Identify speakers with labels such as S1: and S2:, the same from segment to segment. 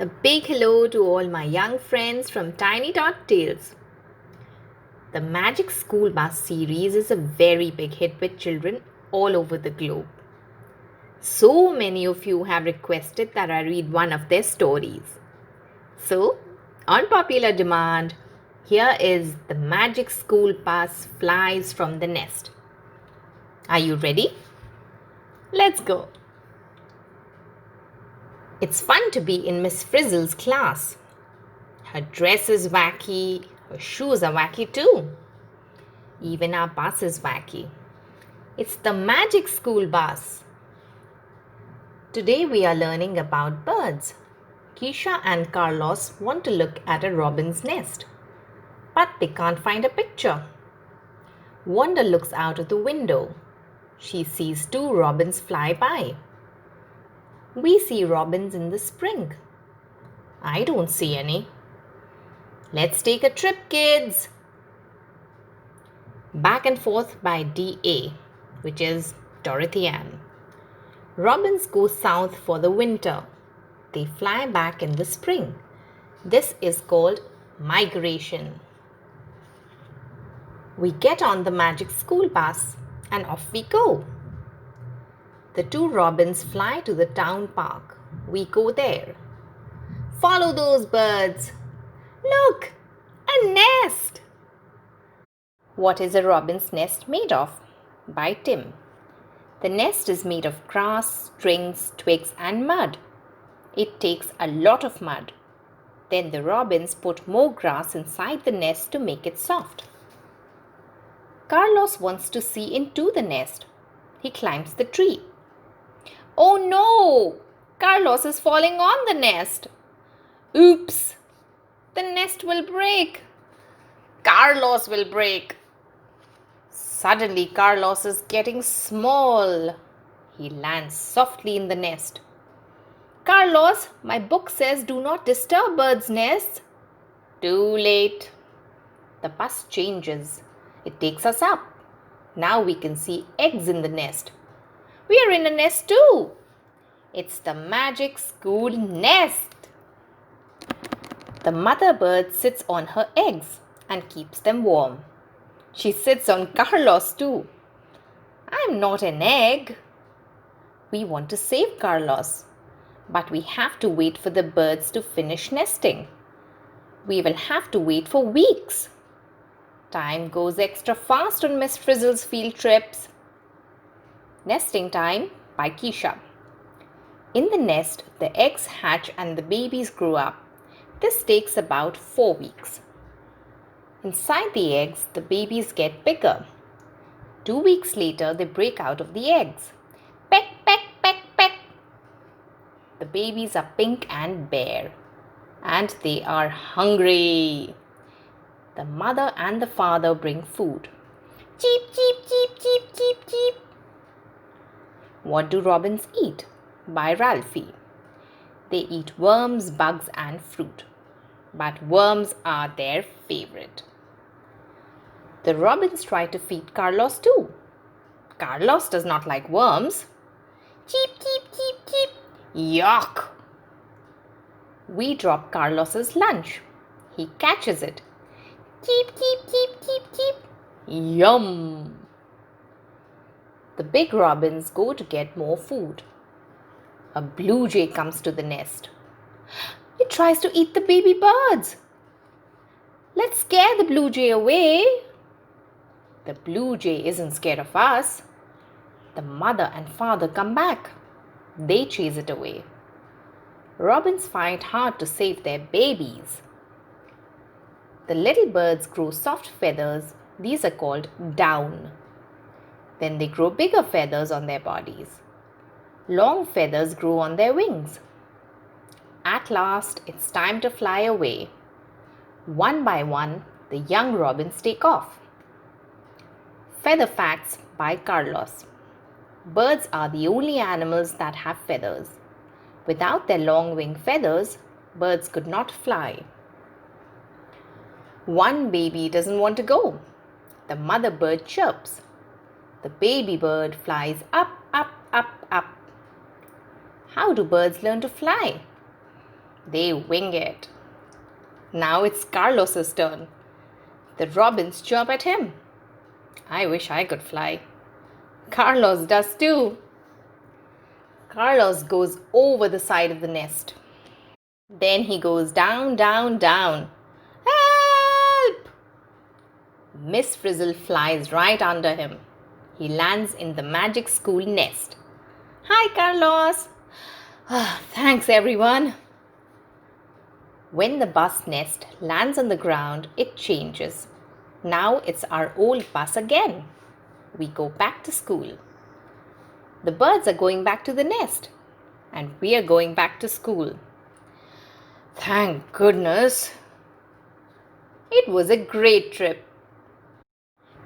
S1: A big hello to all my young friends from Tiny Tot Tales. The Magic School Bus series is a very big hit with children all over the globe. So many of you have requested that I read one of their stories. So, on popular demand, here is The Magic School Bus Flies from the Nest. Are you ready? Let's go. It's fun to be in Miss Frizzle's class. Her dress is wacky, her shoes are wacky too. Even our bus is wacky. It's the Magic School Bus. Today we are learning about birds. Keisha and Carlos want to look at a robin's nest, but they can't find a picture. Wanda looks out of the window. She sees two robins fly by. We see robins in the spring. I don't see any. Let's take a trip, kids. Back and Forth by D.A., which is Dorothy Ann. Robins go south for the winter. They fly back in the spring. This is called migration. We get on the Magic School Bus and off we go. The two robins fly to the town park. We go there. Follow those birds. Look, a nest. What is a robin's nest made of? By Tim. The nest is made of grass, strings, twigs and mud. It takes a lot of mud. Then the robins put more grass inside the nest to make it soft. Carlos wants to see into the nest. He climbs the tree. Oh no! Carlos is falling on the nest. Oops! The nest will break. Carlos will break. Suddenly, Carlos is getting small. He lands softly in the nest. Carlos, my book says do not disturb birds' nests. Too late. The bus changes. It takes us up. Now we can see eggs in the nest. We are in a nest too. It's the Magic School Nest. The mother bird sits on her eggs and keeps them warm. She sits on Carlos too. I'm not an egg. We want to save Carlos, but we have to wait for the birds to finish nesting. We will have to wait for weeks. Time goes extra fast on Miss Frizzle's field trips. Nesting Time by Keisha. In the nest, the eggs hatch and the babies grow up. This takes about 4 weeks. Inside the eggs, the babies get bigger. 2 weeks later, they break out of the eggs. Peck, peck, peck, peck. The babies are pink and bare, and they are hungry. The mother and the father bring food. Cheep, cheep, cheep, cheep, cheep, cheep. What do robins eat? By Ralphie. They eat worms, bugs and fruit. But worms are their favorite. The robins try to feed Carlos too. Carlos does not like worms. Cheep, cheep, cheep, cheep. Yuck! We drop Carlos's lunch. He catches it. Cheep, cheep, cheep, cheep, cheep. Yum! The big robins go to get more food. A blue jay comes to the nest. It tries to eat the baby birds. Let's scare the blue jay away. The blue jay isn't scared of us. The mother and father come back. They chase it away. Robins fight hard to save their babies. The little birds grow soft feathers. These are called down. Then they grow bigger feathers on their bodies. Long feathers grow on their wings. At last, it's time to fly away. One by one, the young robins take off. Feather Facts by Carlos. Birds are the only animals that have feathers. Without their long wing feathers, birds could not fly. One baby doesn't want to go. The mother bird chirps. The baby bird flies up, up, up, up. How do birds learn to fly? They wing it. Now it's Carlos's turn. The robins chirp at him. I wish I could fly. Carlos does too. Carlos goes over the side of the nest. Then he goes down, down, down. Help! Miss Frizzle flies right under him. He lands in the magic school nest. Hi, Carlos. Thanks, everyone. When the bus nest lands on the ground, it changes. Now it's our old bus again. We go back to school. The birds are going back to the nest, and we are going back to school. Thank goodness. It was a great trip.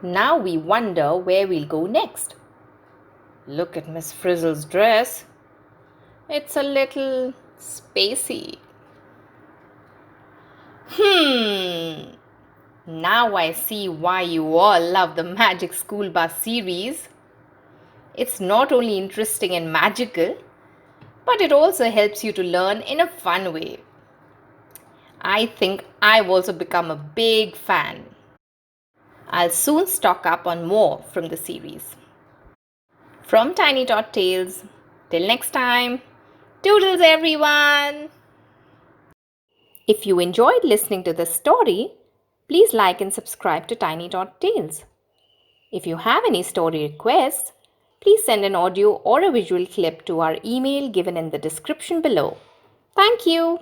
S1: Now we wonder where we'll go next. Look at Miss Frizzle's dress. It's a little spacey. Now I see why you all love the Magic School Bus series. It's not only interesting and magical, but it also helps you to learn in a fun way. I think I've also become a big fan. I'll soon stock up on more from the series. From Tiny Tot Tales, till next time, toodles everyone! If you enjoyed listening to this story, please like and subscribe to Tiny Tot Tales. If you have any story requests, please send an audio or a visual clip to our email given in the description below. Thank you.